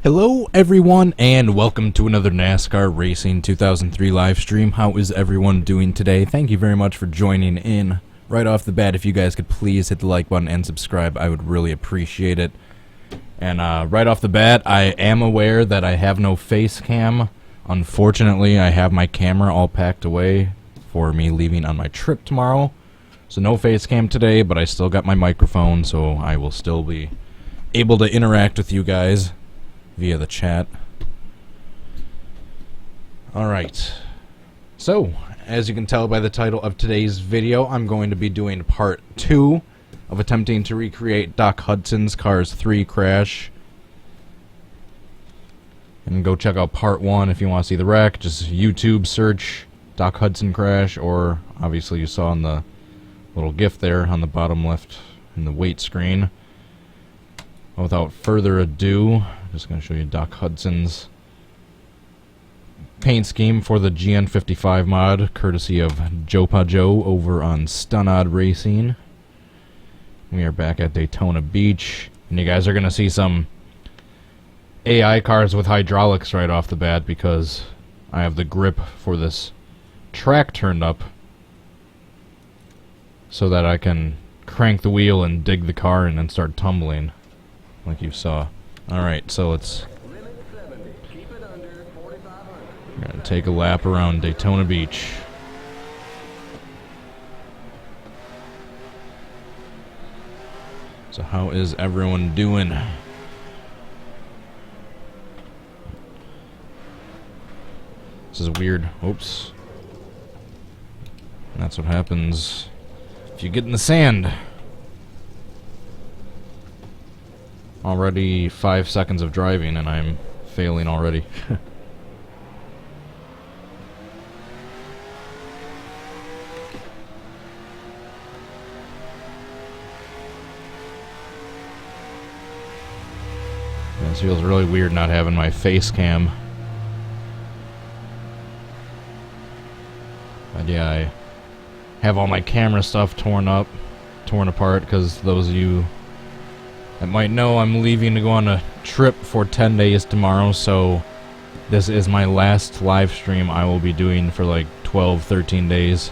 Hello everyone and welcome to another NASCAR Racing 2003 live stream. How is everyone doing today? Thank you very much for joining in. Right off the bat, if you guys could please hit the like button and subscribe, I would really appreciate it. And right off the bat, I am aware that I have no face cam. Unfortunately, I have my camera all packed away for me leaving on my trip tomorrow. So no face cam today, but I still got my microphone, so I will still be able to interact with you guys via the chat. Alright, so as you can tell by the title of today's video, I'm going to be doing part 2 of attempting to recreate Doc Hudson's Cars 3 crash. And go check out part 1 if you want to see the wreck. Just YouTube search Doc Hudson crash, or obviously you saw on the little GIF there on the bottom left in the wait screen. Without further ado, I'm just going to show you Doc Hudson's paint scheme for the GN55 mod, courtesy of jopajoe over on Stunod Racing. We are back at Daytona Beach, and you guys are going to see some AI cars with hydraulics right off the bat because I have the grip for this track turned up so that I can crank the wheel and dig the car and then start tumbling, like you saw. Alright, so let's... we're gonna take a lap around Daytona Beach. So how is everyone doing? This is weird. Oops. That's what happens if you get in the sand. Already 5 seconds of driving and I'm failing already. This feels really weird not having my face cam. But yeah, I have all my camera stuff torn apart because those of you that might know, I'm leaving to go on a trip for 10 days tomorrow, so this is my last live stream I will be doing for like 12-13 days.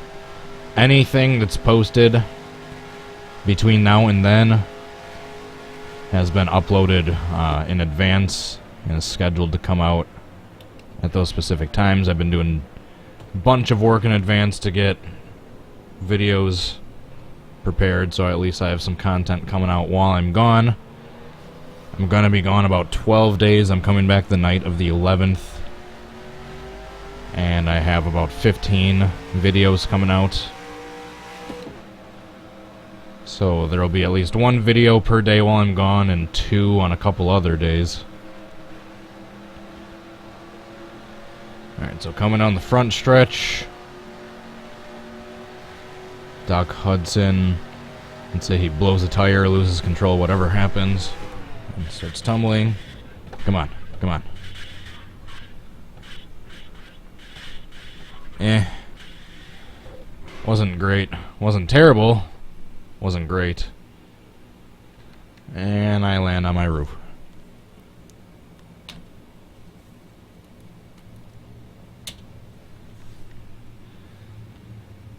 Anything that's posted between now and then has been uploaded in advance and is scheduled to come out at those specific times. I've been doing a bunch of work in advance to get videos prepared, so at least I have some content coming out while I'm gone. I'm gonna be gone about 12 days. I'm coming back the night of the 11th, and I have about 15 videos coming out. So there'll be at least 1 video per day while I'm gone and 2 on a couple other days. Alright, so coming on the front stretch, Doc Hudson, let's say he blows a tire, loses control, whatever happens, and starts tumbling. Come on, come on. Wasn't great. Wasn't terrible. Wasn't great. And I land on my roof.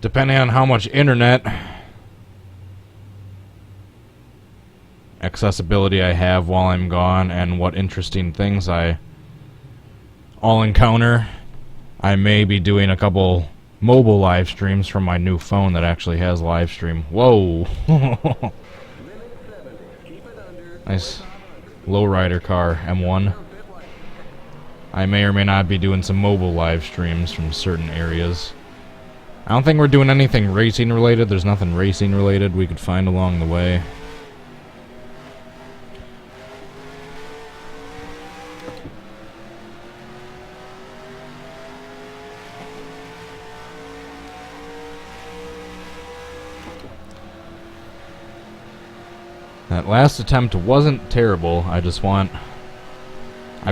Depending on how much internet accessibility I have while I'm gone and what interesting things I'll encounter, I may be doing a couple mobile live streams from my new phone that actually has live stream. Whoa! Nice lowrider car, M1. I may or may not be doing some mobile live streams from certain areas. I don't think we're doing anything racing related. There's nothing racing related we could find along the way. That last attempt wasn't terrible. I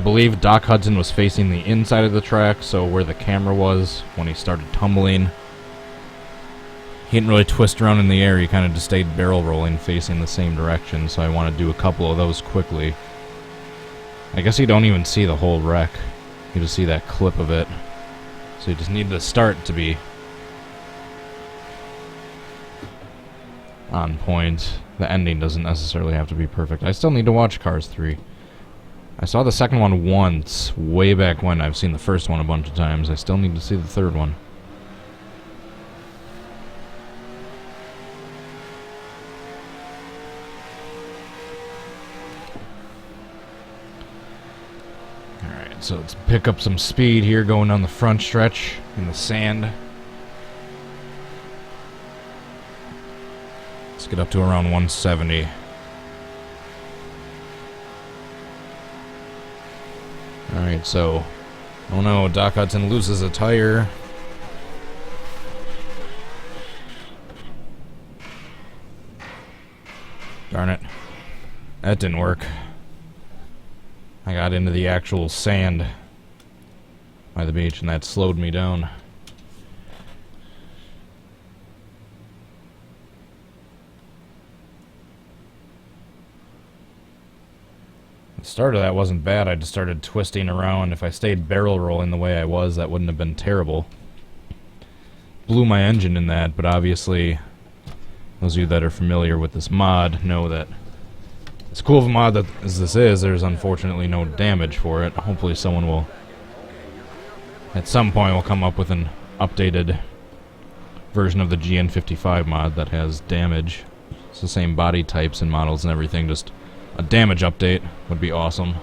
believe Doc Hudson was facing the inside of the track, so where the camera was when he started tumbling, he didn't really twist around in the air. He kind of just stayed barrel rolling facing the same direction, so I want to do a couple of those quickly. I guess you don't even see the whole wreck. You just see that clip of it. So you just need the start to be on point. The ending doesn't necessarily have to be perfect. I still need to watch Cars 3. I saw the second one once, way back when. I've seen the first one a bunch of times. I still need to see the third one. Alright, so let's pick up some speed here going down the front stretch in the sand. Let's get up to around 170. Alright, so... oh no, Doc Hudson loses a tire. Darn it. That didn't work. I got into the actual sand by the beach, and that slowed me down. The start of that wasn't bad. I just started twisting around. If I stayed barrel rolling the way I was, that wouldn't have been terrible. Blew my engine in that, but obviously those of you that are familiar with this mod know that as cool of a mod that as this is, there's unfortunately no damage for it. Hopefully someone will, at some point, will come up with an updated version of the GN55 mod that has damage. It's the same body types and models and everything, just a damage update would be awesome.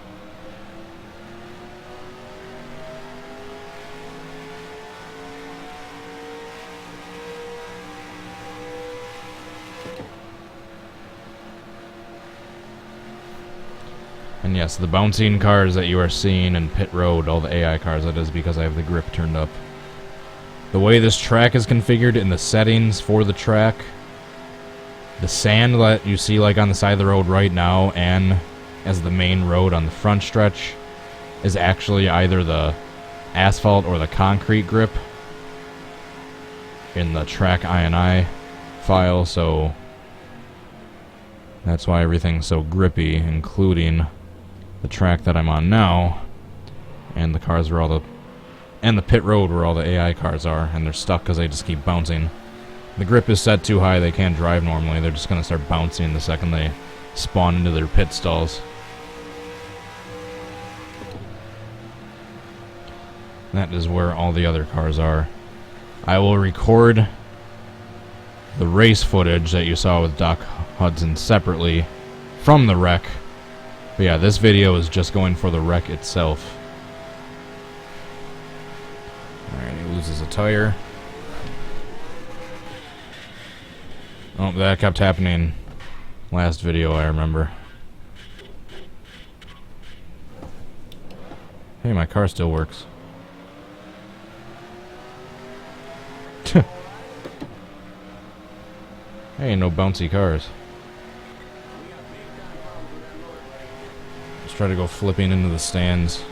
And yes, the bouncing cars that you are seeing in pit road, all the AI cars, that is because I have the grip turned up. The way this track is configured in the settings for the track, the sand that you see like on the side of the road right now and as the main road on the front stretch is actually either the asphalt or the concrete grip in the track INI file, so that's why everything's so grippy, including the track that I'm on now and the cars where all the and the pit road where all the AI cars are, and they're stuck because they just keep bouncing. The grip is set too high, they can't drive normally. They're just going to start bouncing the second they spawn into their pit stalls. That is where all the other cars are. I will record the race footage that you saw with Doc Hudson separately from the wreck. But yeah, this video is just going for the wreck itself. Alright, he loses a tire. Oh, that kept happening last video, I remember. Hey, my car still works. Hey, no bouncy cars. Let's try to go flipping into the stands.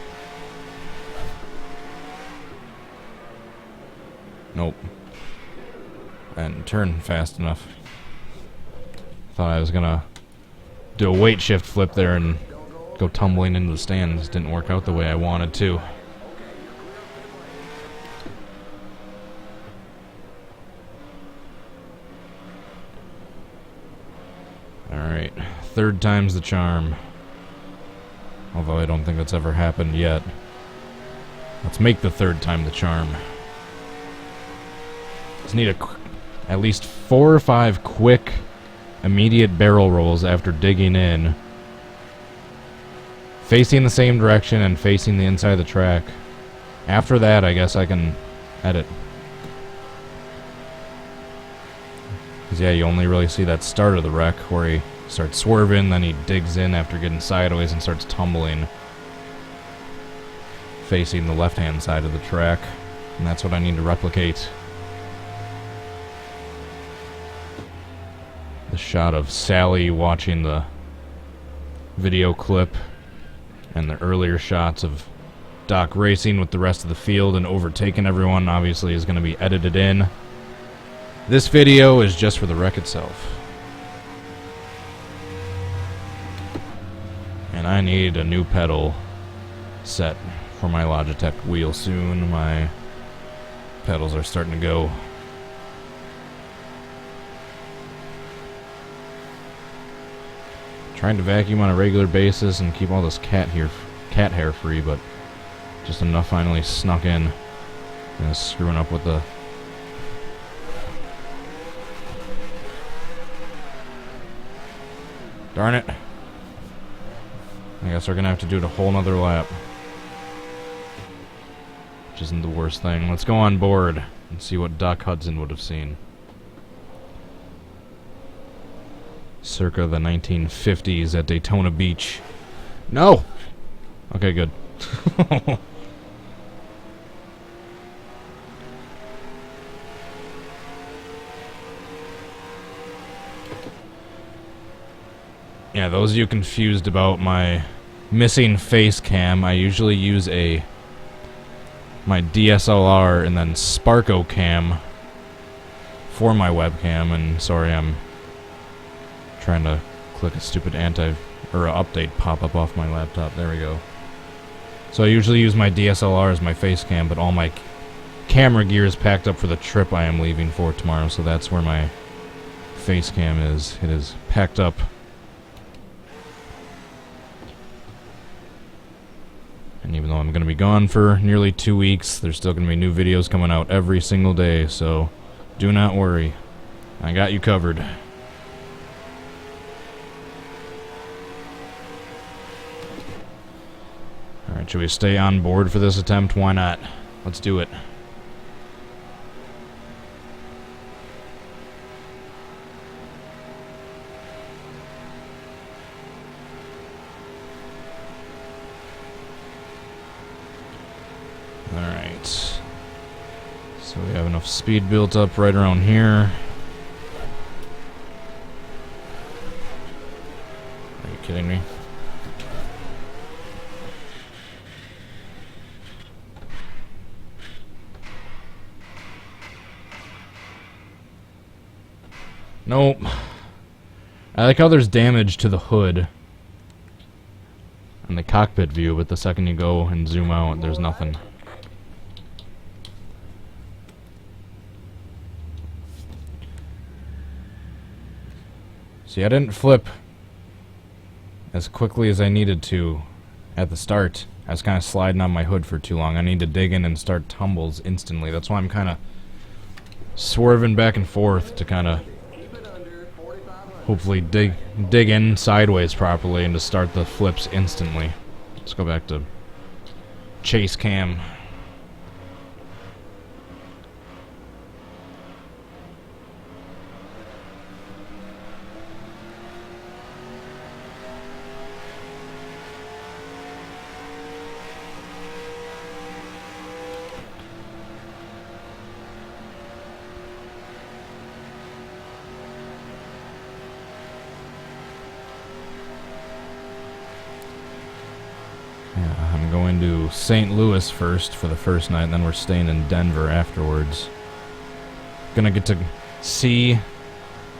Nope. And turn fast enough. Thought I was gonna do a weight shift flip there and go tumbling into the stands. Didn't work out the way I wanted to. Alright, third time's the charm. Although I don't think that's ever happened yet. Let's make the third time the charm. Just need at least 4 or 5 quick, immediate barrel rolls after digging in. Facing the same direction and facing the inside of the track. After that, I guess I can edit. Because yeah, you only really see that start of the wreck where he starts swerving, then he digs in after getting sideways and starts tumbling. Facing the left-hand side of the track. And that's what I need to replicate. The shot of Sally watching the video clip and the earlier shots of Doc racing with the rest of the field and overtaking everyone obviously is going to be edited in. This video is just for the wreck itself. And I need a new pedal. set for my Logitech wheel soon. My pedals are starting to go. Trying to vacuum on a regular basis and keep all this cat hair free, but just enough finally snuck in and it's screwing up with the darn it. I guess we're gonna have to do it a whole nother lap, which isn't the worst thing. Let's go on board and see what Doc Hudson would have seen. Circa the 1950s at Daytona Beach. No! Okay, good. Yeah, those of you confused about my missing face cam, I usually use my DSLR and then Sparko cam for my webcam, and sorry, I'm trying to click a stupid update pop-up off my laptop. There we go. So I usually use my DSLR as my face cam, but all my camera gear is packed up for the trip I am leaving for tomorrow, so that's where my face cam is. It is packed up. And even though I'm going to be gone for nearly 2 weeks, there's still going to be new videos coming out every single day, so do not worry. I got you covered. Alright, should we stay on board for this attempt? Why not? Let's do it. Alright. So we have enough speed built up right around here. Are you kidding me? Nope. I like how there's damage to the hood and the cockpit view, but the second you go and zoom out, there's nothing. See, I didn't flip as quickly as I needed to at the start. I was kind of sliding on my hood for too long. I need to dig in and start tumbles instantly. That's why I'm kind of swerving back and forth to kind of hopefully dig in sideways properly and to start the flips instantly. Let's go back to chase cam. I'm going to St. Louis first for the first night, and then we're staying in Denver afterwards. Gonna get to see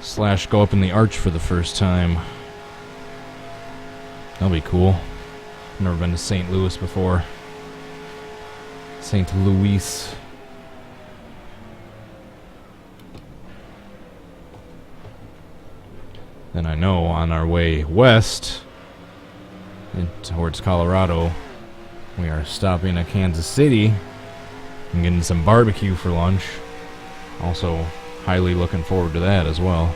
/ go up in the arch for the first time. That'll be cool. Never been to St. Louis before. St. Louis. Then I know on our way west towards Colorado, we are stopping at Kansas City and getting some barbecue for lunch. Also, highly looking forward to that as well.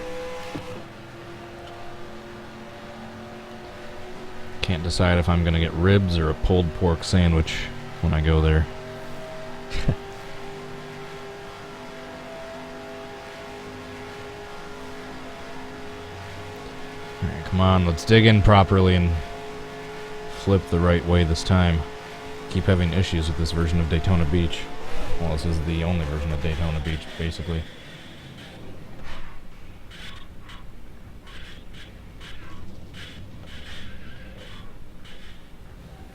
Can't decide if I'm gonna get ribs or a pulled pork sandwich when I go there. Alright, come on, let's dig in properly and flip the right way this time. Keep having issues with this version of Daytona Beach. Well, this is the only version of Daytona Beach, basically.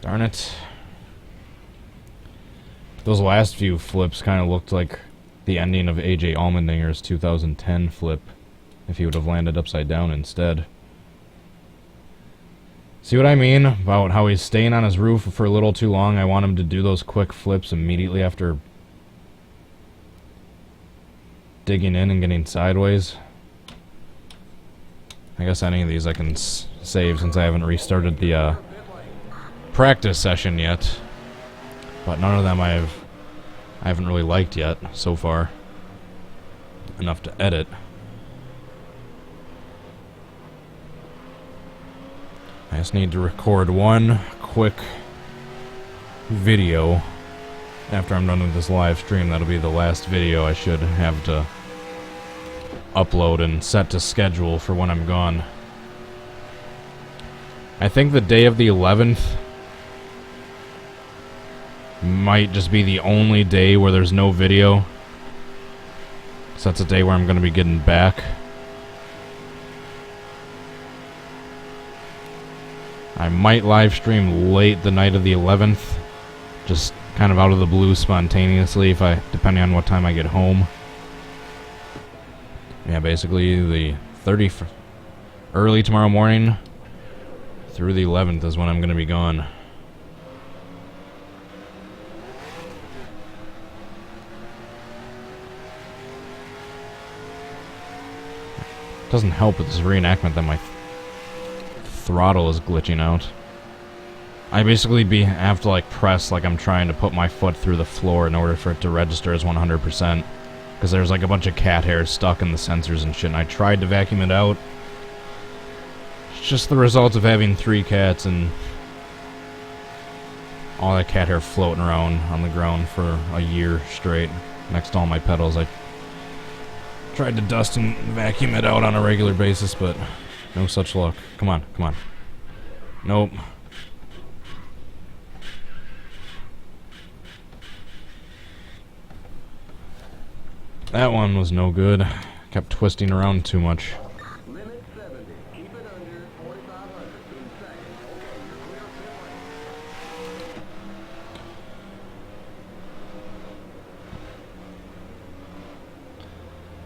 Darn it. Those last few flips kind of looked like the ending of AJ Allmendinger's 2010 flip, if he would have landed upside down instead. See what I mean about how he's staying on his roof for a little too long? I want him to do those quick flips immediately after digging in and getting sideways. I guess any of these I can save since I haven't restarted the practice session yet. But none of them I haven't really liked yet so far. Enough to edit. I just need to record one quick video after I'm done with this live stream. That'll be the last video I should have to upload and set to schedule for when I'm gone. I think the day of the 11th might just be the only day where there's no video. So that's a day where I'm going to be getting back. I might live stream late the night of the 11th, just kind of out of the blue spontaneously, depending on what time I get home. Yeah, basically the 30th, early tomorrow morning through the 11th is when I'm going to be gone. Doesn't help with this reenactment that my throttle is glitching out. I basically have to like press like I'm trying to put my foot through the floor in order for it to register as 100%. Because there's like a bunch of cat hairs stuck in the sensors and shit, and I tried to vacuum it out. It's just the result of having 3 cats and all that cat hair floating around on the ground for a year straight next to all my pedals. I tried to dust and vacuum it out on a regular basis, but no such luck. Come on, come on. Nope. That one was no good. Kept twisting around too much. Limit 70. Keep it under 4,500 seconds. Okay, you're clear.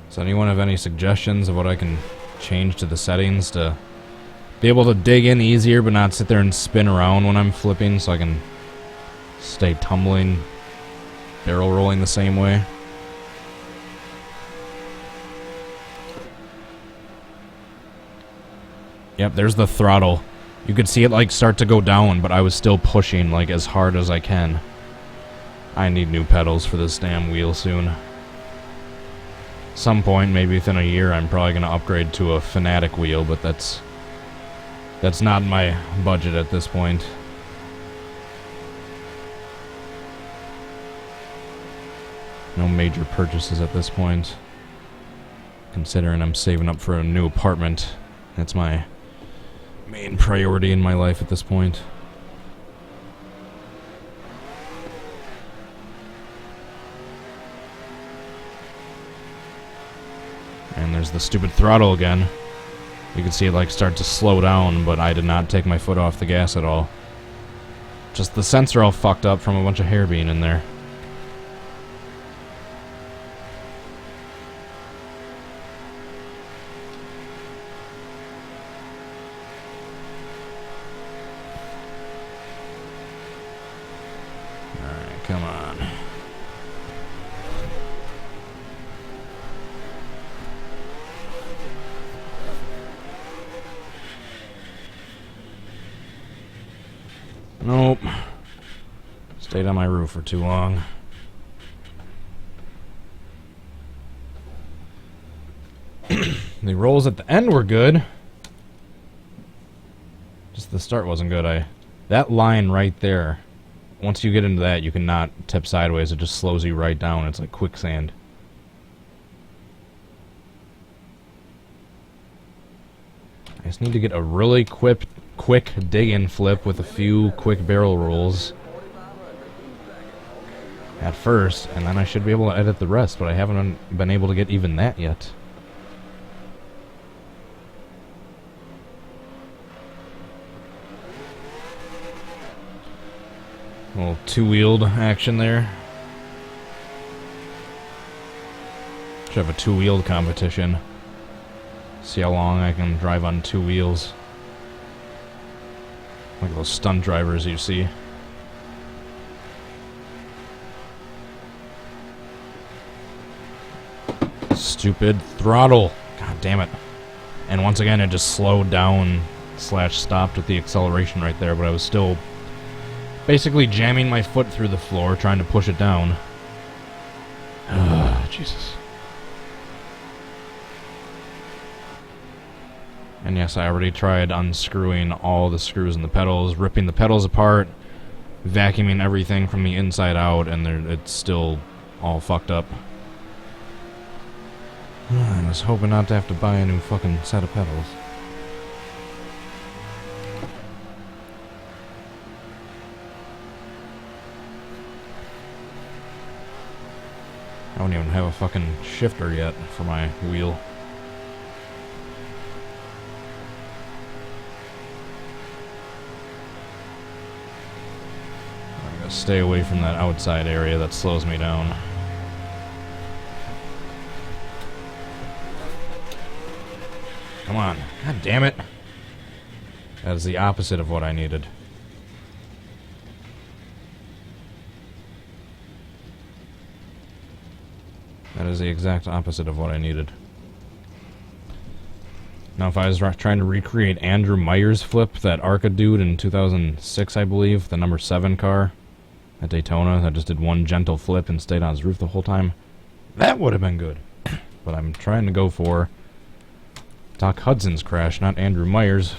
Does anyone have any suggestions of what I can change to the settings to be able to dig in easier but not sit there and spin around when I'm flipping so I can stay tumbling, barrel rolling the same way? Yep, there's the throttle. You could see it like start to go down, but I was still pushing like as hard as I can. I need new pedals for this damn wheel soon. Some point, maybe within a year, I'm probably going to upgrade to a Fanatic wheel, but that's not in my budget at this point. No major purchases at this point, considering I'm saving up for a new apartment. That's my main priority in my life at this point. And there's the stupid throttle again. You can see it like start to slow down, but I did not take my foot off the gas at all. Just the sensor all fucked up from a bunch of hair being in there. Alright, come on. Nope. Stayed on my roof for too long. The rolls at the end were good. Just the start wasn't good. That line right there, once you get into that, you cannot tip sideways. It just slows you right down. It's like quicksand. I just need to get a really quick dig-in flip with a few quick barrel rolls at first, and then I should be able to edit the rest, but I haven't been able to get even that yet. A little two-wheeled action there. Should have a two-wheeled competition. See how long I can drive on 2 wheels. Like those stunt drivers you see. Stupid throttle. God damn it. And once again, it just slowed down / stopped with the acceleration right there, but I was still basically jamming my foot through the floor, trying to push it down. Jesus. And yes, I already tried unscrewing all the screws in the pedals, ripping the pedals apart, vacuuming everything from the inside out, and it's still all fucked up. I was hoping not to have to buy a new fucking set of pedals. I don't even have a fucking shifter yet for my wheel. I gotta stay away from that outside area that slows me down. Come on. God damn it. That is the opposite of what I needed. That is the exact opposite of what I needed. Now, if I was trying to recreate Andrew Meyer's flip, that Arca dude in 2006, I believe, the number 7 car at Daytona that just did one gentle flip and stayed on his roof the whole time, that would have been good. But I'm trying to go for Doc Hudson's crash, not Andrew Meyer's.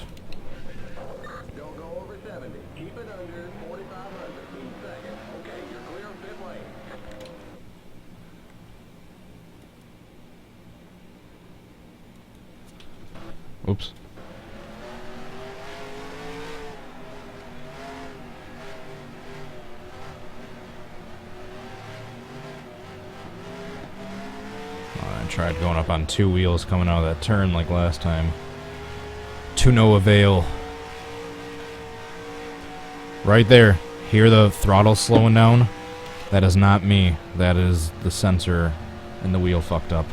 Don't go over 70. Keep it under 4,500 in second. Okay, you're clear of pit lane. Oops. I tried going up on 2 wheels coming out of that turn like last time. To no avail. Right there. Hear the throttle slowing down? That is not me. That is the sensor and the wheel fucked up.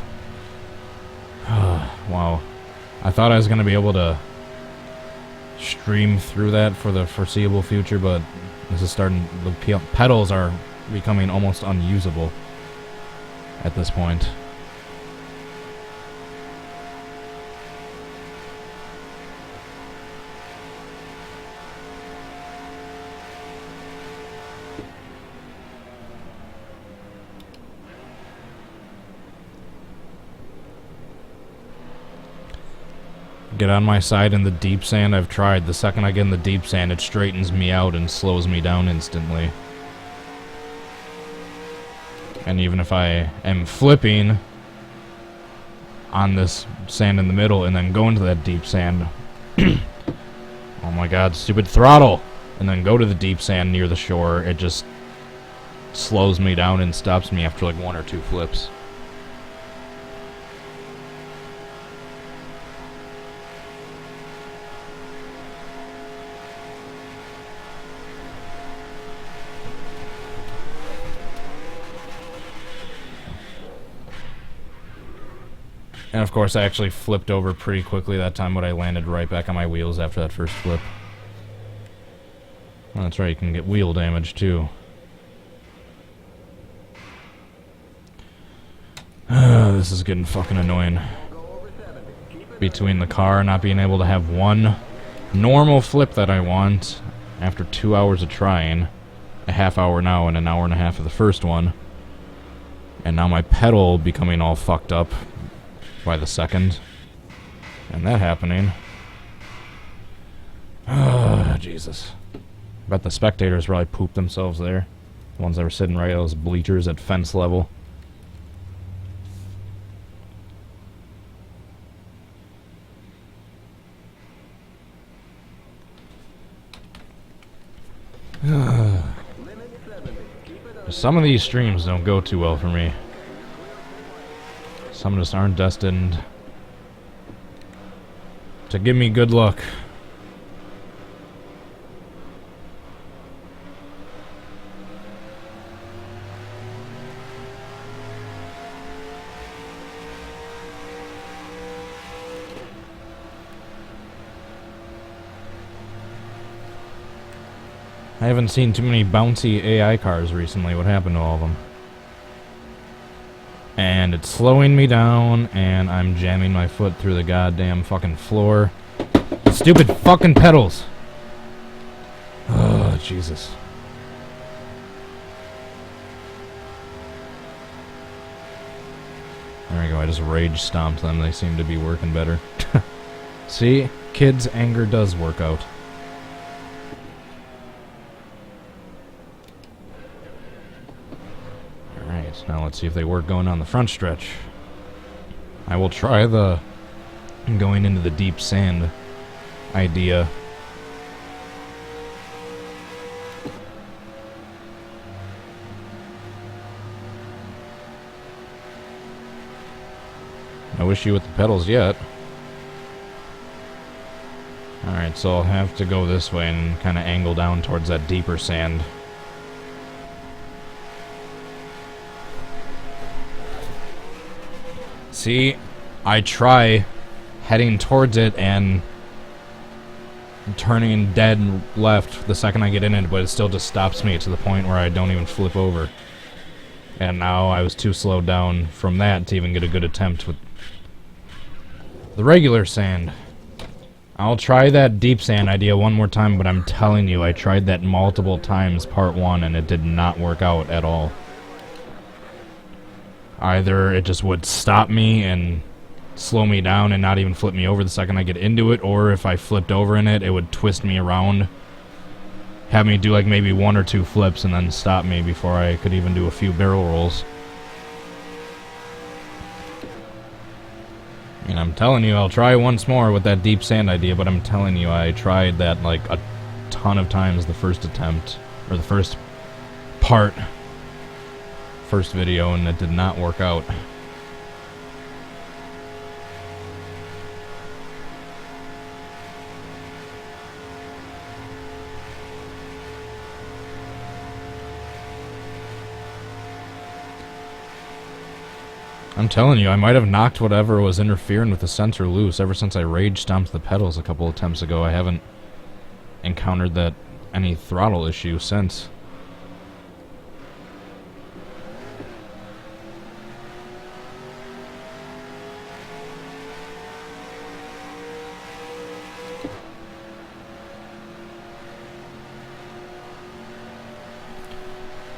Wow. I thought I was going to be able to stream through that for the foreseeable future, but this is starting. The pedals are becoming almost unusable at this point. Get on my side in the deep sand. I've tried. The second I get in the deep sand, it straightens me out and slows me down instantly. And even if I am flipping on this sand in the middle and then go into that deep sand, oh my god, stupid throttle! And then go to the deep sand near the shore, it just slows me down and stops me after like 1 or 2 flips. And of course I actually flipped over pretty quickly that time, but I landed right back on my wheels after that first flip. Well, that's right, you can get wheel damage too. This is getting fucking annoying. Between the car not being able to have one normal flip that I want after 2 hours of trying, a half hour now and an hour and a half of the first one, and now my pedal becoming all fucked up by the second, and that happening. Jesus. I bet the spectators probably pooped themselves there. The ones that were sitting right at those bleachers at fence level. Some of these streams don't go too well for me. Some just aren't destined to give me good luck. I haven't seen too many bouncy AI cars recently. What happened to all of them? And it's slowing me down, and I'm jamming my foot through the goddamn fucking floor. Stupid fucking pedals! Oh, Jesus. There we go, I just rage stomped them. They seem to be working better. See? Kids' anger does work out. Alright, now let's see if they work going on the front stretch. I will try the going into the deep sand idea. No issue with the pedals yet. Alright, so I'll have to go this way and kind of angle down towards that deeper sand. See, I try heading towards it and turning dead left the second I get in it, but it still just stops me to the point where I don't even flip over. And now I was too slowed down from that to even get a good attempt with the regular sand. I'll try that deep sand idea one more time, but I'm telling you, I tried that multiple times part one, and it did not work out at all. Either it just would stop me and slow me down and not even flip me over the second I get into it, or if I flipped over in it, it would twist me around, have me do like maybe 1 or 2 flips, and then stop me before I could even do a few barrel rolls. And I'm telling you, I'll try once more with that deep sand idea, but I'm telling you, I tried that like a ton of times the first attempt, or the first part, first video, and it did not work out. I'm telling you, I might have knocked whatever was interfering with the sensor loose. Ever since I rage stomped the pedals a couple of attempts ago, I haven't encountered that any throttle issue since.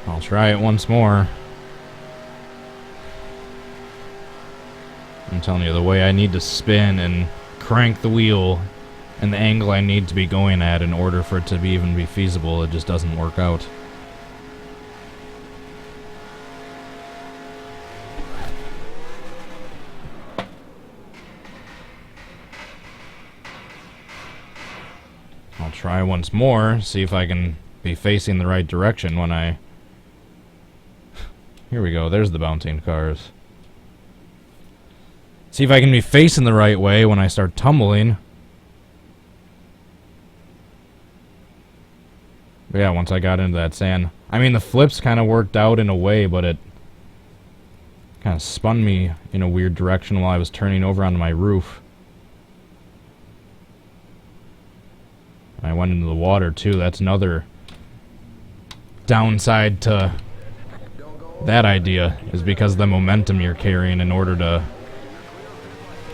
I'll try it once more. I'm telling you, the way I need to spin and crank the wheel and the angle I need to be going at in order for it to even be feasible, it just doesn't work out. I'll try once more, see if I can be facing the right direction when I... Here we go, there's the bouncing cars. See if I can be facing the right way when I start tumbling. But yeah, once I got into that sand. I mean, the flips kind of worked out in a way, but it kind of spun me in a weird direction while I was turning over onto my roof. And I went into the water, too. That's another downside to that idea, is because of the momentum you're carrying in order to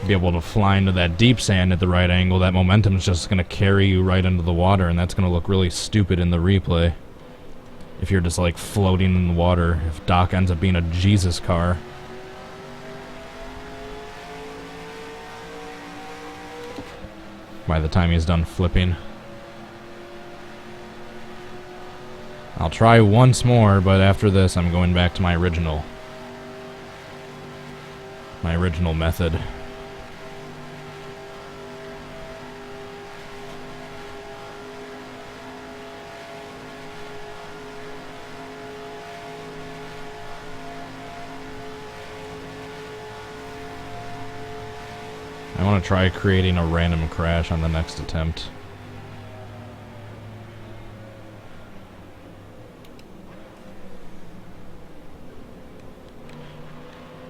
be able to fly into that deep sand at the right angle. That momentum is just going to carry you right into the water, and that's going to look really stupid in the replay if you're just like floating in the water, if Doc ends up being a Jesus car. By the time he's done flipping. I'll try once more, but after this I'm going back to my original method. I want to try creating a random crash on the next attempt.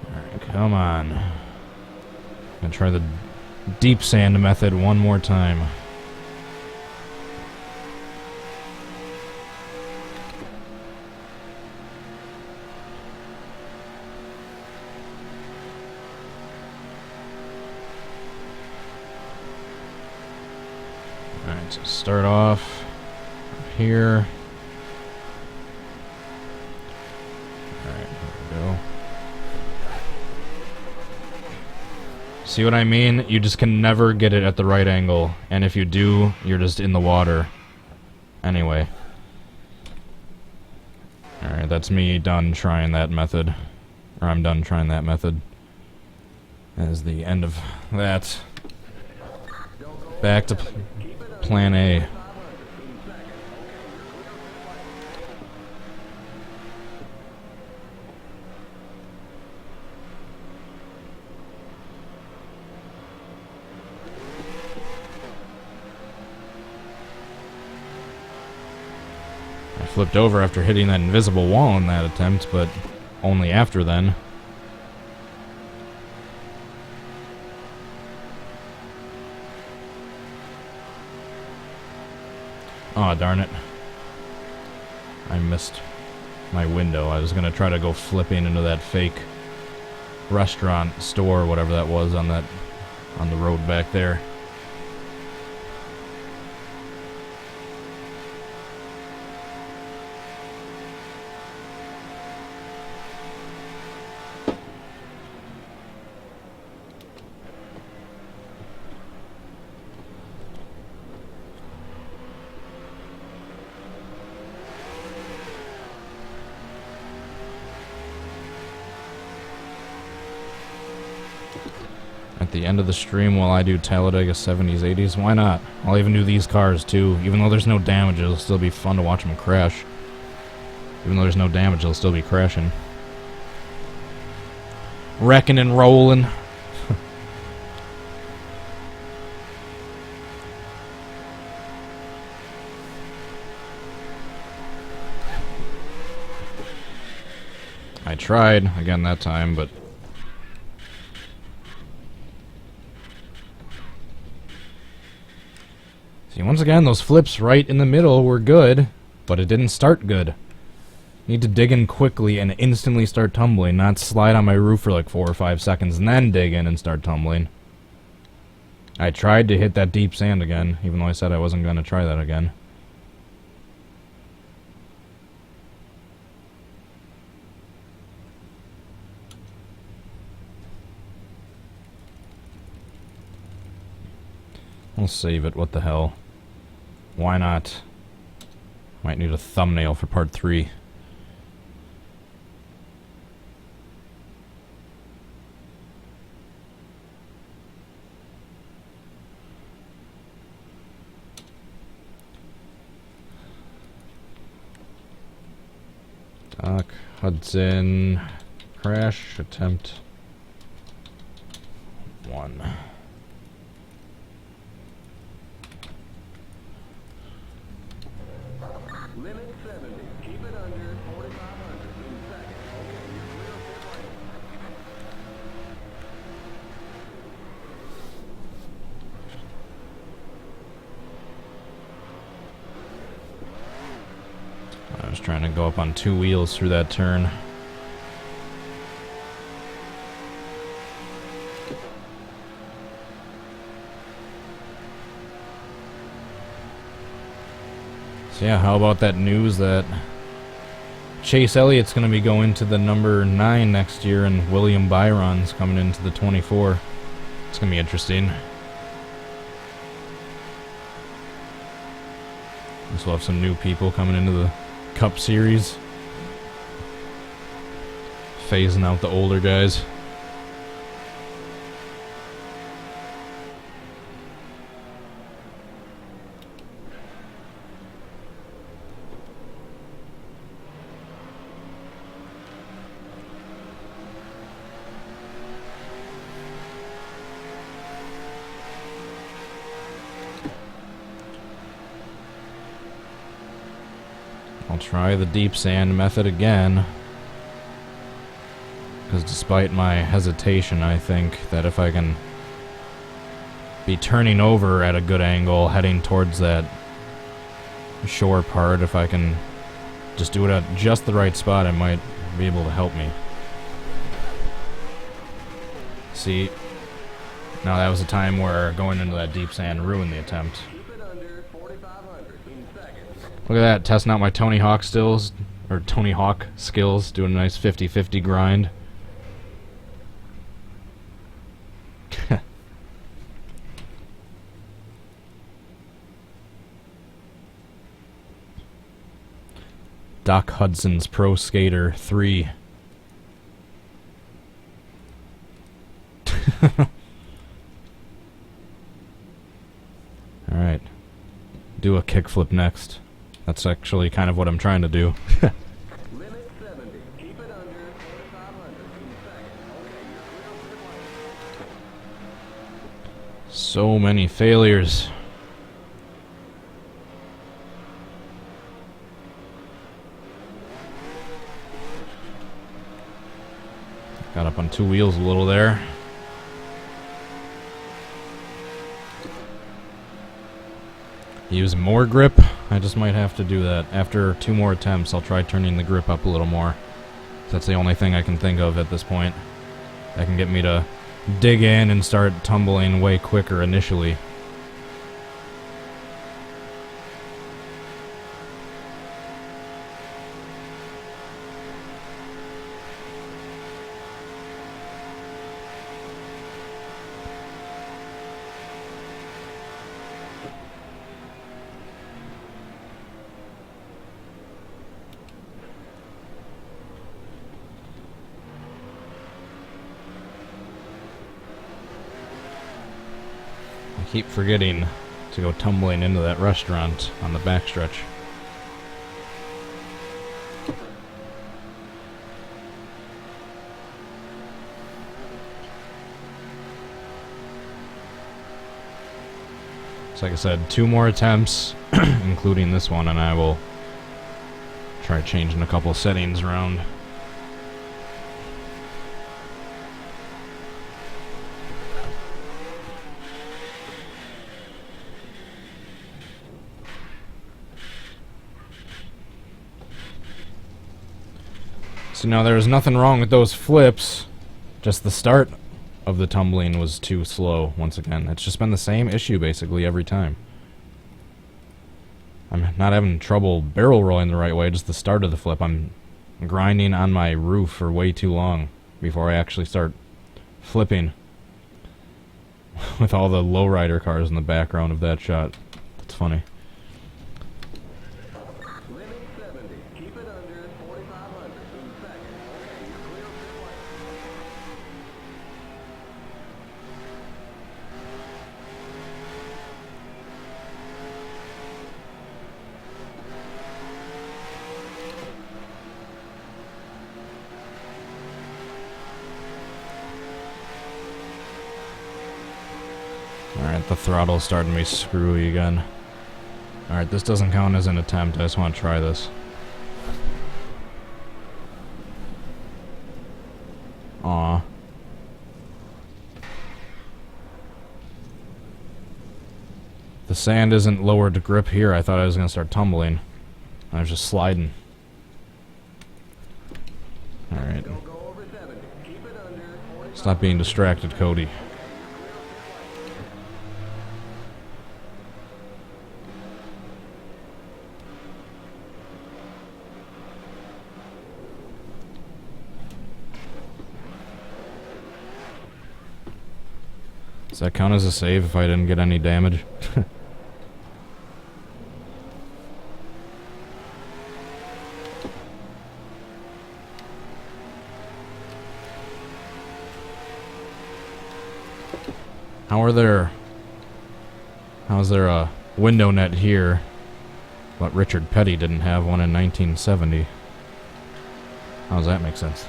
Alright, come on. I'm gonna try the deep sand method one more time. Let's start off here. Alright, here we go. See what I mean? You just can never get it at the right angle, and if you do, you're just in the water. Anyway. Alright, that's me done trying that method. Or I'm done trying that method. That is the end of that. Back to plan A. I flipped over after hitting that invisible wall in that attempt, but only after then. Aw, darn it. I missed my window. I was gonna try to go flipping into that fake restaurant, store, whatever that was on the road back there. At the end of the stream while I do Talladega 70s, 80s, why not? I'll even do these cars too. Even though there's no damage, it'll still be fun to watch them crash. Even though there's no damage, they'll still be crashing. Wrecking and rolling. I tried again that time, but see, once again, those flips right in the middle were good, but it didn't start good. Need to dig in quickly and instantly start tumbling, not slide on my roof for like 4 or 5 seconds and then dig in and start tumbling. I tried to hit that deep sand again, even though I said I wasn't going to try that again. I'll save it, what the hell. Why not? Might need a thumbnail for part 3. Doc Hudson crash attempt 1. Limit 70. Keep it under 4,500 in second. Okay, you're clear for right. I was trying to go up on 2 wheels through that turn. So yeah, how about that news that Chase Elliott's going to be going to the number 9 next year and William Byron's coming into the 24. It's going to be interesting. Guess we'll have some new people coming into the Cup Series. Phasing out the older guys. I'll try the deep sand method again, because despite my hesitation, I think that if I can be turning over at a good angle, heading towards that shore part, if I can just do it at just the right spot, it might be able to help me. See, now that was a time where going into that deep sand ruined the attempt. Keep it under 4,500 Look at that, testing out my Tony Hawk skills, or Tony Hawk skills, doing a nice 50-50 grind. Doc Hudson's Pro Skater 3. Alright. Do a kickflip next. That's actually kind of what I'm trying to do. Limit 70. Keep it under 4,500 feet second. Okay, you're clear for the line. So many failures. Got up on two wheels a little there. Use more grip. I just might have to do that. After 2 more attempts, I'll try turning the grip up a little more. That's the only thing I can think of at this point that can get me to dig in and start tumbling way quicker initially. I keep forgetting to go tumbling into that restaurant on the backstretch. So like I said, 2 more attempts, including this one, and I will try changing a couple settings around. So now there's nothing wrong with those flips, just the start of the tumbling was too slow once again. It's just been the same issue basically every time. I'm not having trouble barrel rolling the right way, just the start of the flip. I'm grinding on my roof for way too long before I actually start flipping. With all the lowrider cars in the background of that shot. That's funny. Limit 70. Keep it under 4,500 feet second. Okay, you're clear for the line. Alright, the throttle's starting to be screwy again. Alright, this doesn't count as an attempt. I just want to try this. Aw. The sand isn't lowered to grip here. I thought I was going to start tumbling. I was just sliding. Alright. Don't go over 70. Keep it under 45. Stop being distracted, Cody. Does that count as a save if I didn't get any damage? How's there a window net here, but Richard Petty didn't have one in 1970? How does that make sense?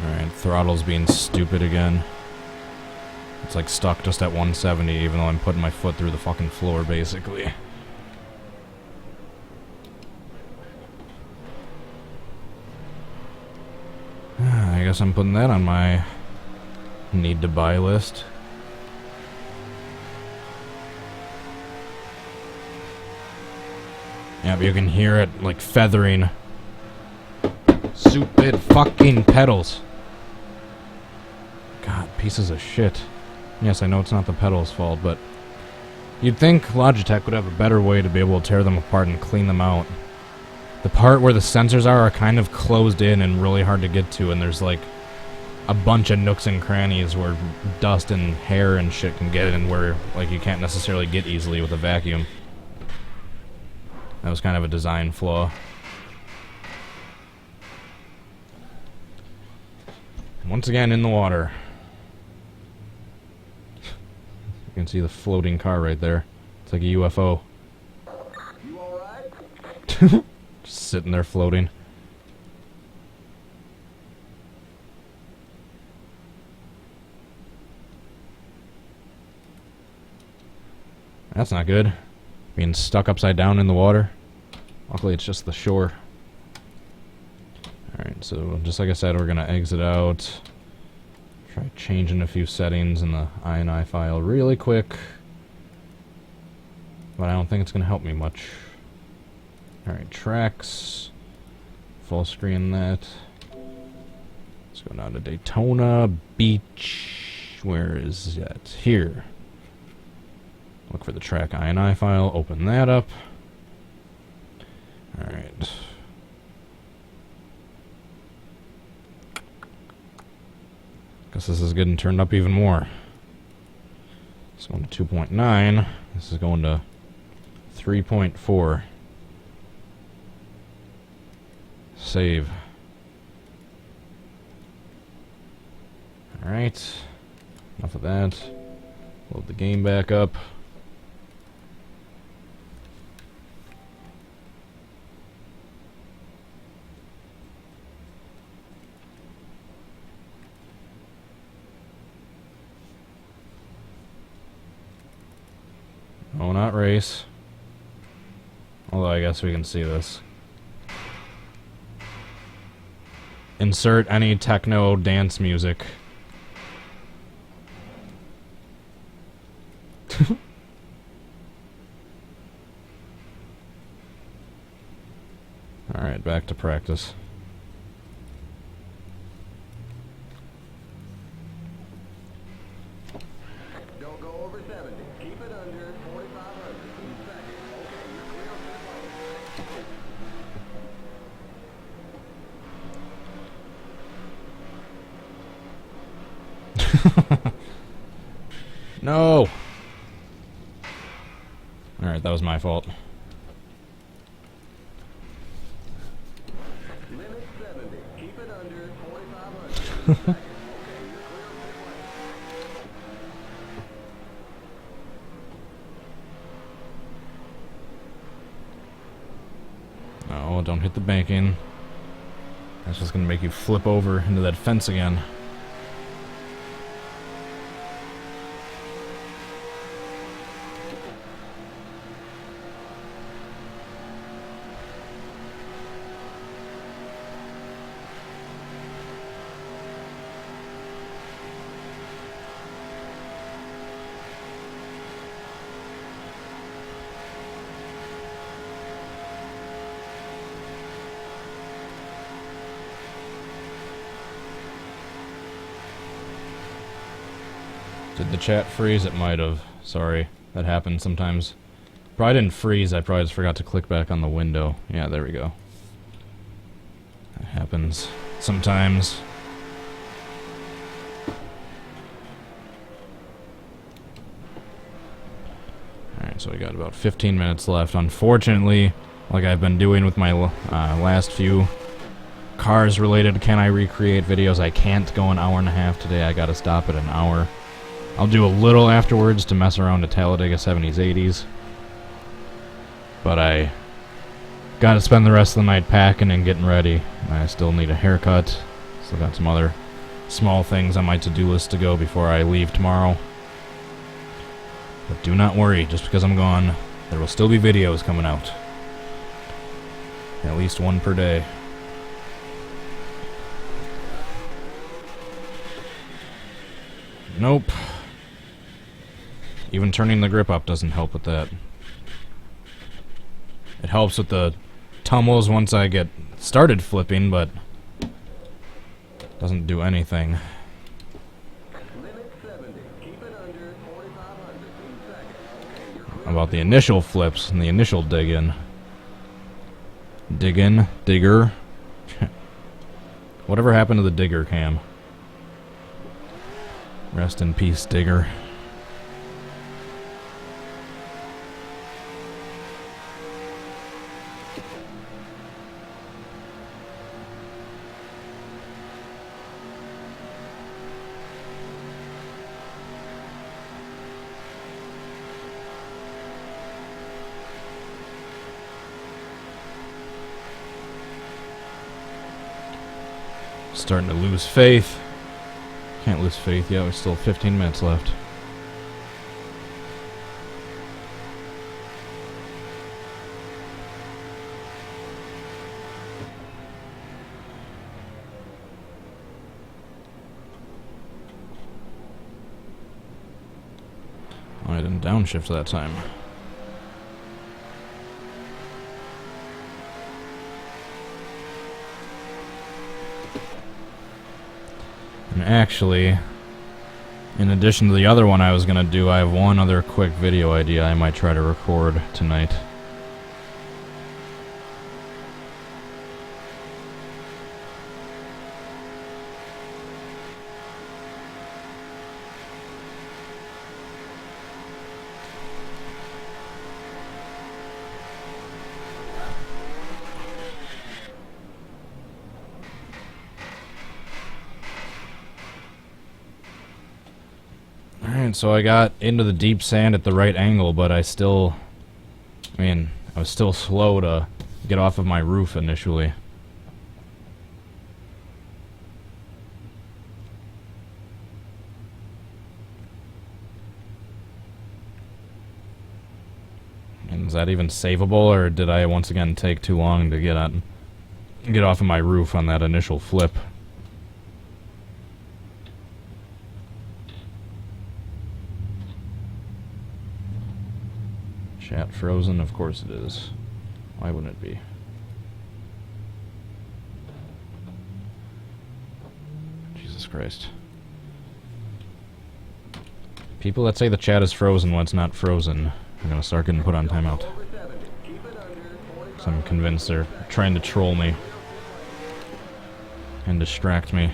Alright, throttle's being stupid again. It's like stuck just at 170 even though I'm putting my foot through the fucking floor basically. I guess I'm putting that on my need to buy list. Yep, you can hear it like feathering Stupid fucking pedals. God, pieces of shit. Yes, I know it's not the pedals' fault, but you'd think Logitech would have a better way to be able to tear them apart and clean them out. The part where the sensors are kind of closed in and really hard to get to, and there's like a bunch of nooks and crannies where dust and hair and shit can get in where like you can't necessarily get easily with a vacuum. That was kind of a design flaw. Once again in the water. You can see the floating car right there. It's like a UFO. You alright? Just sitting there floating. That's not good. Being stuck upside down in the water. Luckily it's just the shore. Alright, so just like I said, we're going to exit out. Try changing a few settings in the INI file really quick. But I don't think it's going to help me much. Alright, tracks. Full screen that. Let's go down to Daytona Beach. Where is that? Here. Look for the track INI file. Open that up. Alright. Guess this is getting turned up even more. It's going to 2.9. This is going to 3.4. Save. Alright. Enough of that. Load the game back up. Oh, not race. Although I guess we can see this. Insert any techno dance music. Alright, back to practice. Don't go over 70. Keep it under 4,500 in seconds. Okay, you're clear for the plane. No! Alright, that was my fault. Limit 70. Keep it under 4,500 in seconds. Okay, you're clear for the plane. No, don't hit the banking. That's just gonna make you flip over into that fence again. Did the chat freeze? It might have. Sorry. That happens sometimes. Probably didn't freeze. I probably just forgot to click back on the window. Yeah, there we go. That happens sometimes. Alright, so we got about 15 minutes left. Unfortunately, like I've been doing with my last few cars-related Can I Recreate videos, I can't go an hour and a half today. I gotta stop at an hour. I'll do a little afterwards to mess around to Talladega 70s, 80s. But I gotta spend the rest of the night packing and getting ready. I still need a haircut. Still got some other small things on my to-do list to go before I leave tomorrow. But do not worry, just because I'm gone, there will still be videos coming out. At least one per day. Nope. Even turning the grip up doesn't help with that. It helps with the tumbles once I get started flipping, but Doesn't do anything. Limit 70. Keep it under 4,500 in second. Okay, you're clear. How about the initial flips and the initial dig-in? Dig-in? Digger? Whatever happened to the digger cam? Rest in peace, digger. Starting to lose faith. Can't lose faith yet. There's still 15 minutes left. Oh, I didn't downshift that time. And actually, in addition to the other one I was going to do, I have one other quick video idea I might try to record tonight. Alright, so I got into the deep sand at the right angle, but I was still slow to get off of my roof initially. And is that even savable, or did I once again take too long to get off of my roof on that initial flip? Chat frozen? Of course it is. Why wouldn't it be? Jesus Christ. People that say the chat is frozen when it's not frozen are gonna start getting put on timeout. So I'm convinced they're trying to troll me and distract me.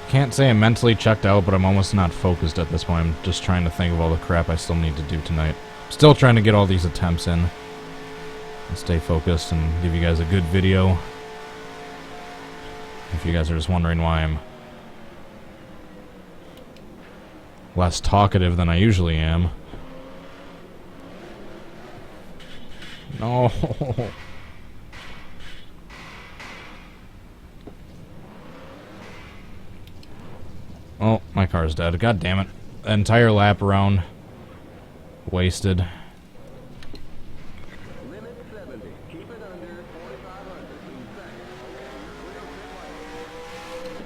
Can't say I'm mentally checked out, but I'm almost not focused at this point. I'm just trying to think of all the crap I still need to do tonight. Still trying to get all these attempts in and stay focused and give you guys a good video. If you guys are just wondering why I'm less talkative than I usually am. No. Oh, my car's dead. God damn it. Entire lap around. Wasted. Limit 70. Keep it under 4,500 in second. Okay, you're clear.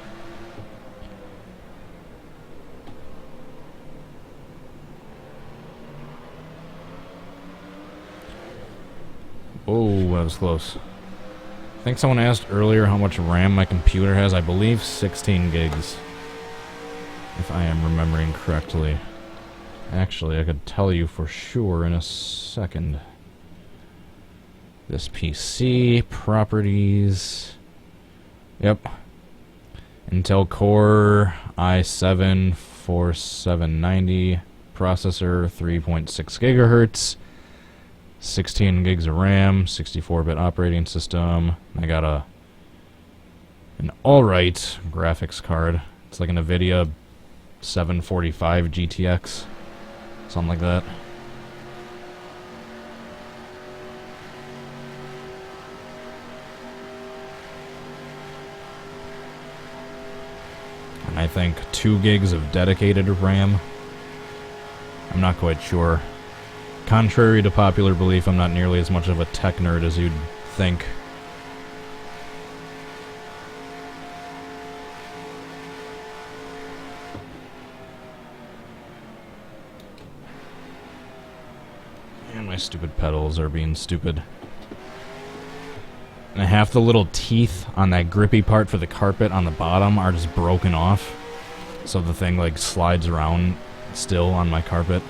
Oh, that was close. I think someone asked earlier how much RAM my computer has. I believe 16 gigs. If I am remembering correctly. Actually, I could tell you for sure in a second. This PC, properties. Yep. Intel Core i7 4790 processor, 3.6 gigahertz, 16 gigs of RAM, 64-bit operating system. I got an alright graphics card. It's like an NVIDIA 745 GTX, something like that. I think 2 gigs of dedicated RAM. I'm not quite sure. Contrary to popular belief, I'm not nearly as much of a tech nerd as you'd think. And my stupid pedals are being stupid. And half the little teeth on that grippy part for the carpet on the bottom are just broken off. So the thing like slides around still on my carpet.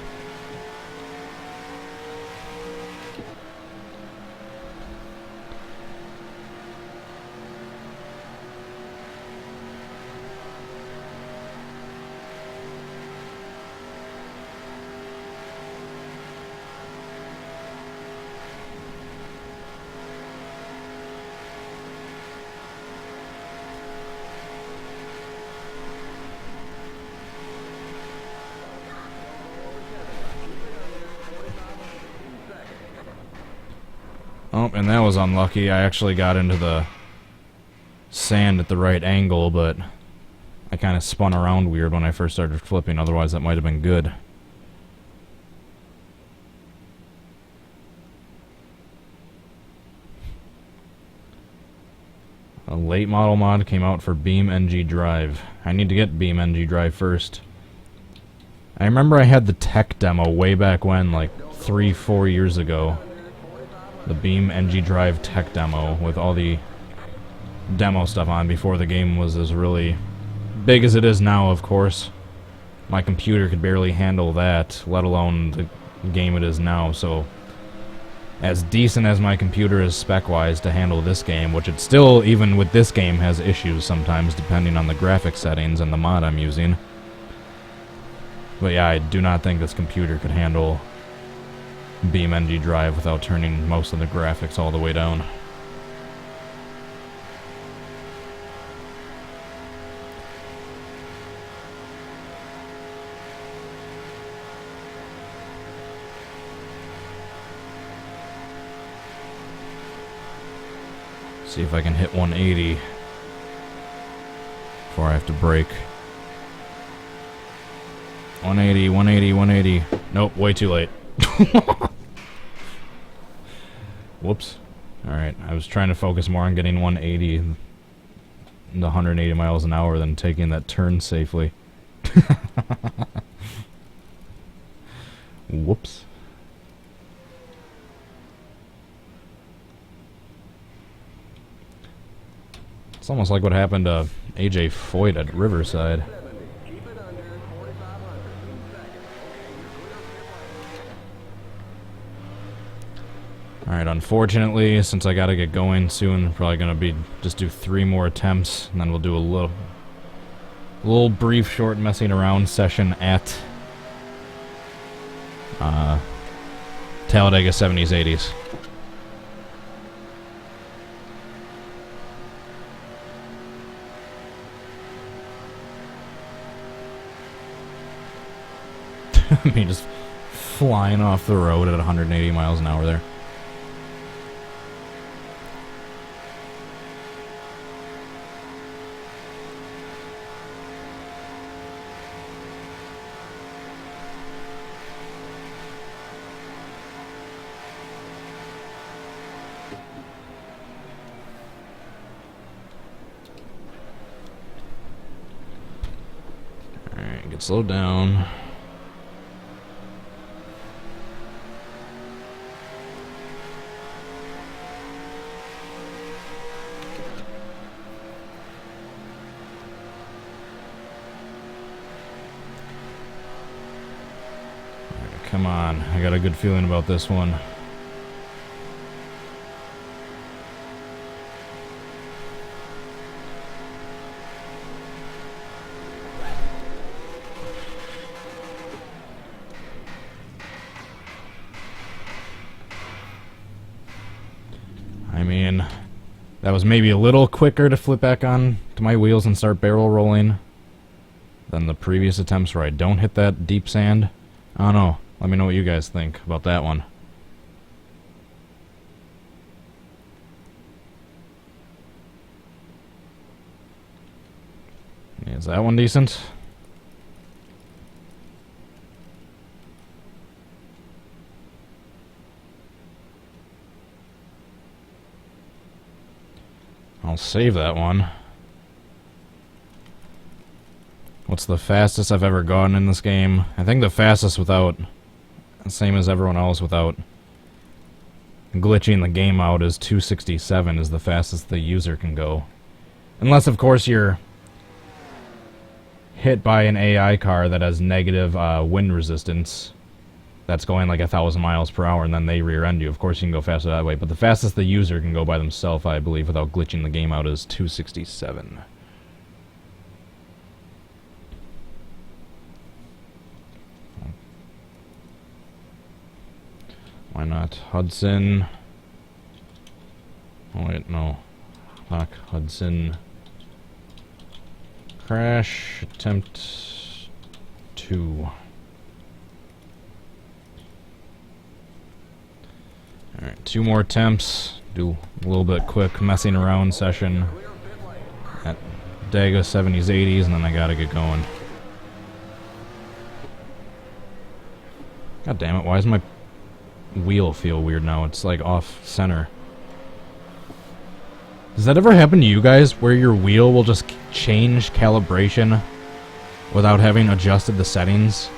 Oh, and that was unlucky. I actually got into the sand at the right angle, but I kind of spun around weird when I first started flipping, otherwise that might have been good. A late model mod came out for Beam NG Drive. I need to get Beam NG Drive first. I remember I had the tech demo way back when, like 3-4 years ago. The Beam NG Drive tech demo with all the demo stuff on before the game was as really big as it is now, of course. My computer could barely handle that, let alone the game it is now, so as decent as my computer is spec-wise to handle this game, which it still, even with this game, has issues sometimes depending on the graphic settings and the mod I'm using. But yeah, I do not think this computer could handle Beam NG Drive without turning most of the graphics all the way down. See if I can hit 180 before I have to brake. 180, 180, 180. Nope, way too late. Whoops. Alright, I was trying to focus more on getting 180 and the 180 miles an hour than taking that turn safely. Whoops. It's almost like what happened to AJ Foyt at Riverside. Alright, unfortunately, since I gotta get going soon, probably gonna be just do 3 more attempts, and then we'll do a little brief short messing around session at Talladega 70s 80s. Me just flying off the road at 180 miles an hour there. Alright, get slowed down. Come on, I got a good feeling about this one. I mean, that was maybe a little quicker to flip back on to my wheels and start barrel rolling than the previous attempts where I don't hit that deep sand. I don't know. Let me know what you guys think about that one. Is that one decent? I'll save that one. What's the fastest I've ever gotten in this game? I think the fastest without, same as everyone else, without glitching the game out, is 267 is the fastest the user can go. Unless, of course, you're hit by an AI car that has negative wind resistance that's going like 1,000 miles per hour, and then they rear-end you. Of course, you can go faster that way, but the fastest the user can go by themselves, I believe, without glitching the game out, is 267. Why not Hudson? Oh wait, no. Doc Hudson. Crash attempt 2. Alright, 2 more attempts. Do a little bit quick messing around session at Talladega 70s, 80s, and then I gotta get going. God damn it, why does my wheel feel weird now? It's like off center. Does that ever happen to you guys, where your wheel will just change calibration without having adjusted the settings?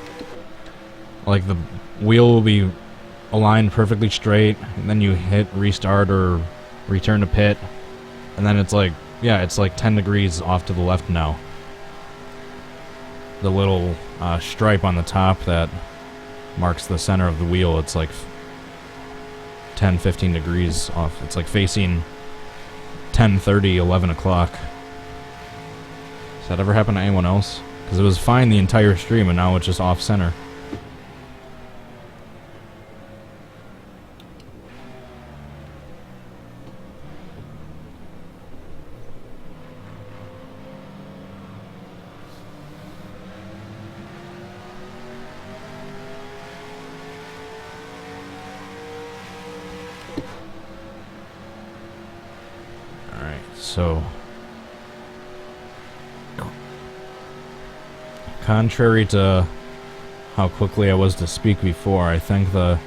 Like the wheel will be aligned perfectly straight, and then you hit restart or return to pit, and then it's like, yeah, it's like 10 degrees off to the left now. The little stripe on the top that marks the center of the wheel, it's like 10, 15 degrees off. It's like facing 10:30, 11 o'clock. Does that ever happen to anyone else? Because it was fine the entire stream, and now it's just off center. So, contrary to how quickly I was to speak before, I think the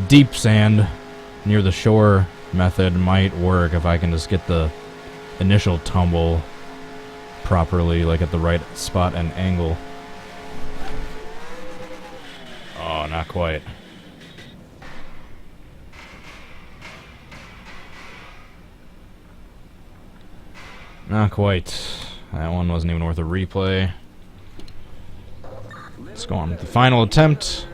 deep sand near the shore method might work if I can just get the initial tumble properly, like at the right spot and angle. Oh, not quite. Not quite. That one wasn't even worth a replay. Let's go on with the final attempt.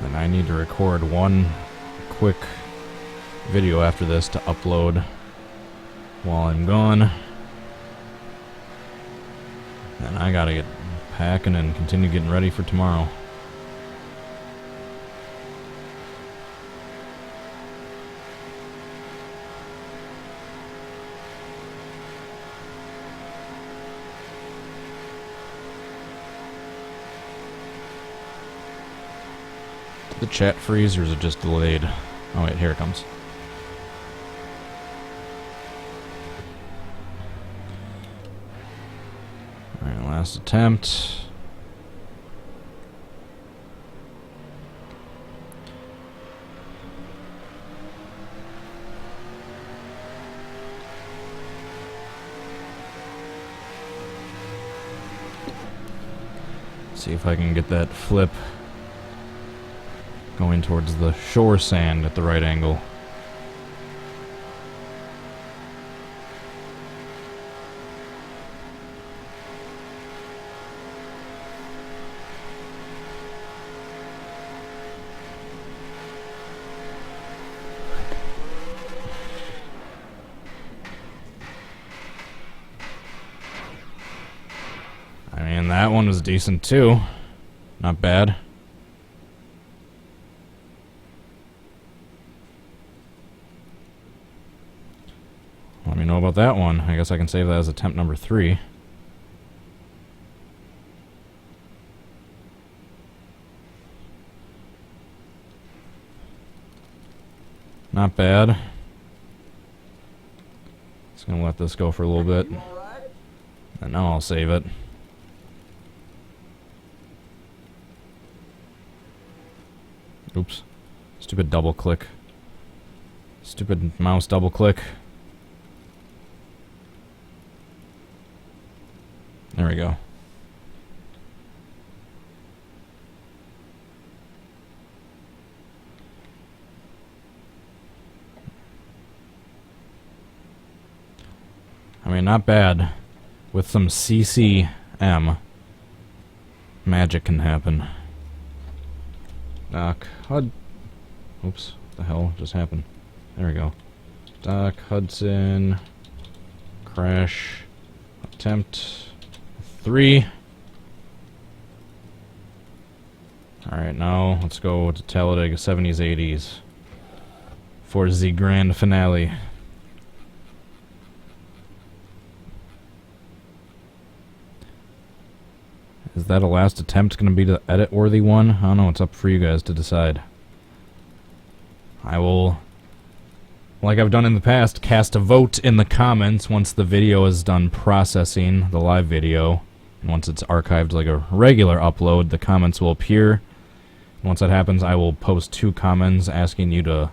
And I need to record one quick video after this to upload while I'm gone. And I gotta get packing and continue getting ready for tomorrow. Did the chat freeze, or is it just delayed? Oh wait, here it comes. Last attempt. See if I can get that flip going towards the shore sand at the right angle. And that one was decent too. Not bad. Let me know about that one. I guess I can save that as attempt number 3. Not bad. Just gonna let this go for a little bit. You all right? And now I'll save it. Oops. Stupid double click. Stupid mouse double click. There we go. I mean, not bad. With some CCM, magic can happen. Doc Hud... Oops, what the hell just happened? There we go. Doc Hudson... Crash... Attempt... 3. Alright, now let's go to Talladega 70s, 80s. For the grand finale. Is that a last attempt going to be the edit-worthy one? I don't know, it's up for you guys to decide. I will, like I've done in the past, cast a vote in the comments once the video is done processing, the live video. And once it's archived like a regular upload, the comments will appear. Once that happens, I will post 2 comments asking you to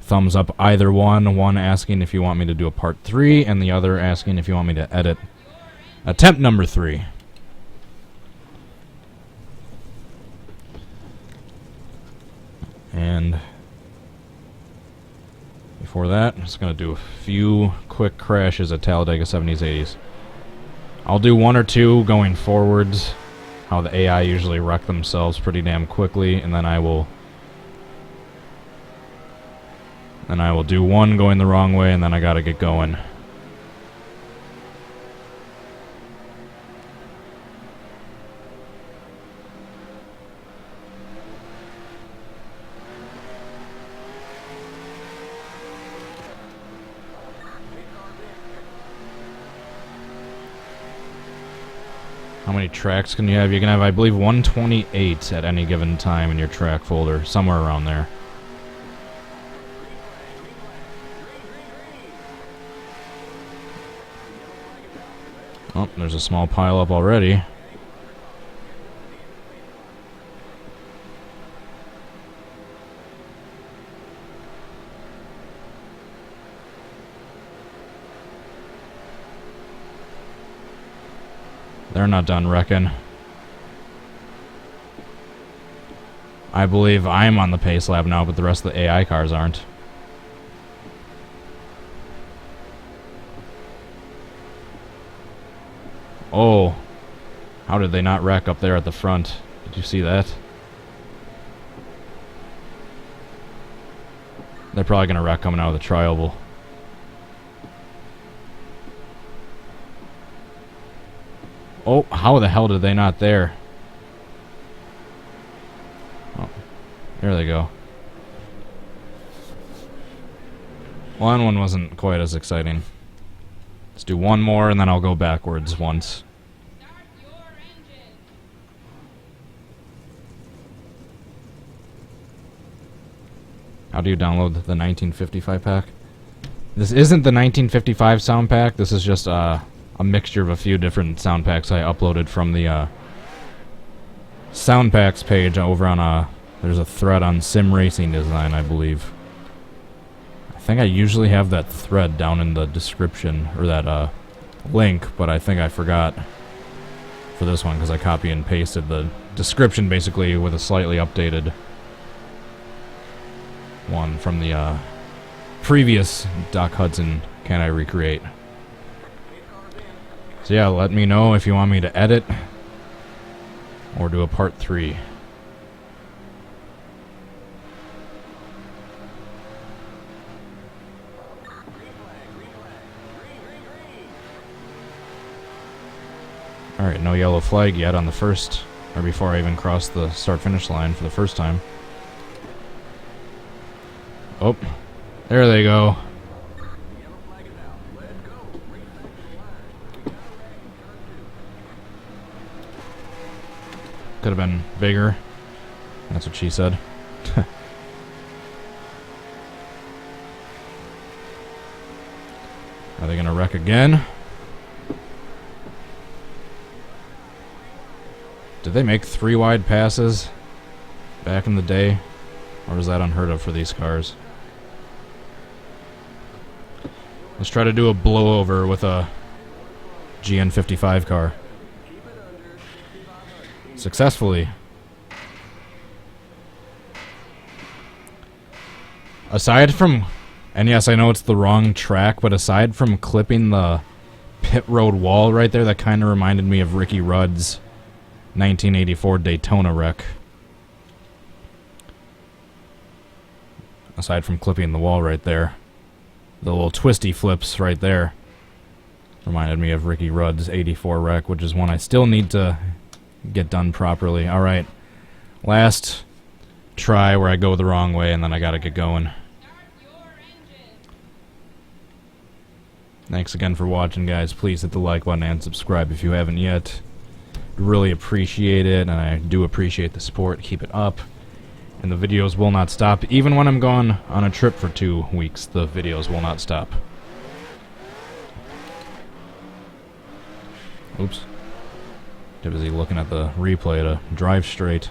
thumbs up either one. One asking if you want me to do a part 3, and the other asking if you want me to edit attempt number 3. And before that, I'm just going to do a few quick crashes at Talladega 70s, 80s. I'll do 1 or 2 going forwards, how the AI usually wreck themselves pretty damn quickly, and then I will do 1 going the wrong way, and then I gotta get going. How many tracks can you have? You can have, I believe, 128 at any given time in your track folder, somewhere around there. Oh, there's a small pile up already. They're not done wrecking. I believe I'm on the pace lap now, but the rest of the AI cars aren't. Oh, how did they not wreck up there at the front? Did you see that? They're probably going to wreck coming out of the tri-oval. Oh, how the hell did they not there? Oh, there they go. One wasn't quite as exciting. Let's do 1 more and then I'll go backwards once. Start your engine. How do you download the 1955 pack? This isn't the 1955 sound pack. This is just a mixture of a few different sound packs I uploaded from the sound packs page over on there's a thread on sim racing design, I believe. I think I usually have that thread down in the description, or that link, but I think I forgot for this one because I copy and pasted the description basically with a slightly updated one from the previous Doc Hudson Can I Recreate. So yeah, let me know if you want me to edit or do a part 3. Alright, no yellow flag yet on the first, or before I even cross the start-finish line for the first time. Oh, there they go. Could have been bigger. That's what she said. Are they gonna wreck again? Did they make 3 wide passes back in the day? Or is that unheard of for these cars? Let's try to do a blowover with a GN55 car. Successfully. Aside from, and yes, I know it's the wrong track, but aside from clipping the pit road wall right there, that kind of reminded me of Ricky Rudd's 1984 Daytona wreck. Aside from clipping the wall right there, the little twisty flips right there reminded me of Ricky Rudd's 84 wreck, which is one I still need to get done properly. Alright, last try where I go the wrong way and then I gotta get going. Thanks again for watching, guys. Please hit the like button and subscribe if you haven't yet. Really appreciate it, and I do appreciate the support. Keep it up. And the videos will not stop. Even when I'm gone on a trip for 2 weeks, the videos will not stop. Oops. Too busy looking at the replay to drive straight.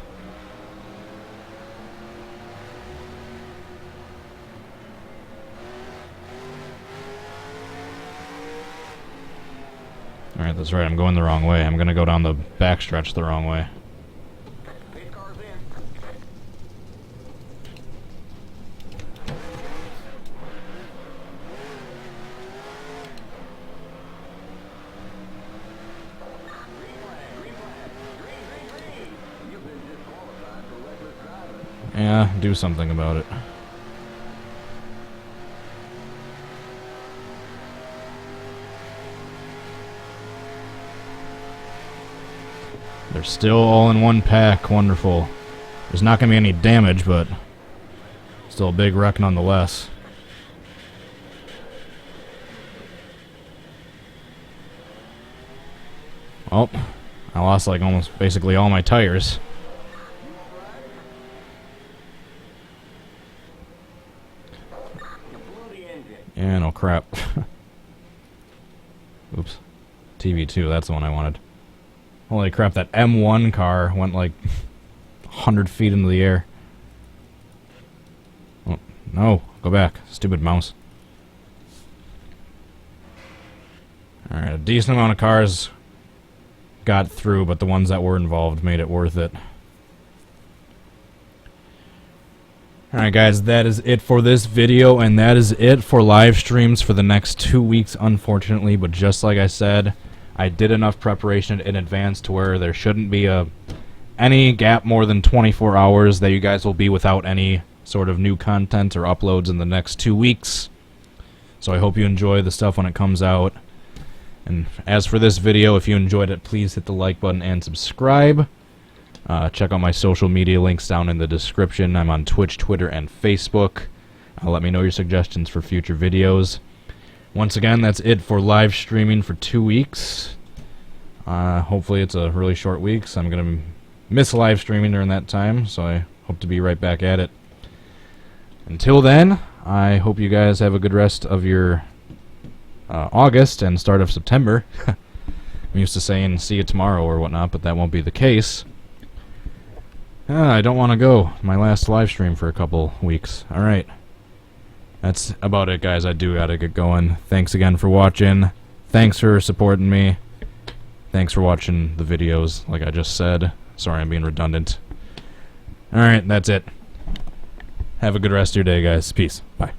Alright, that's right, I'm going the wrong way. I'm gonna go down the backstretch the wrong way. Yeah, do something about it. They're still all in one pack. Wonderful. There's not going to be any damage, but still a big wreck nonetheless. Oh, I lost like almost basically all my tires. Yeah, no crap. Oops. TV2, that's the one I wanted. Holy crap, that M1 car went like 100 feet into the air. Oh, no, go back. Stupid mouse. Alright, a decent amount of cars got through, but the ones that were involved made it worth it. Alright guys, that is it for this video, and that is it for live streams for the next 2 weeks, unfortunately. But just like I said, I did enough preparation in advance to where there shouldn't be any gap more than 24 hours that you guys will be without any sort of new content or uploads in the next 2 weeks. So I hope you enjoy the stuff when it comes out. And as for this video, if you enjoyed it, please hit the like button and subscribe. Check out my social media links down in the description. I'm on Twitch, Twitter, and Facebook. Let me know your suggestions for future videos. Once again, that's it for live streaming for 2 weeks. Hopefully it's a really short week, so I'm going to miss live streaming during that time, so I hope to be right back at it. Until then, I hope you guys have a good rest of your August and start of September. I'm used to saying see you tomorrow or whatnot, but that won't be the case. I don't want to go. My last live stream for a couple weeks. Alright. That's about it, guys. I do gotta get going. Thanks again for watching. Thanks for supporting me. Thanks for watching the videos, like I just said. Sorry I'm being redundant. Alright, that's it. Have a good rest of your day, guys. Peace. Bye.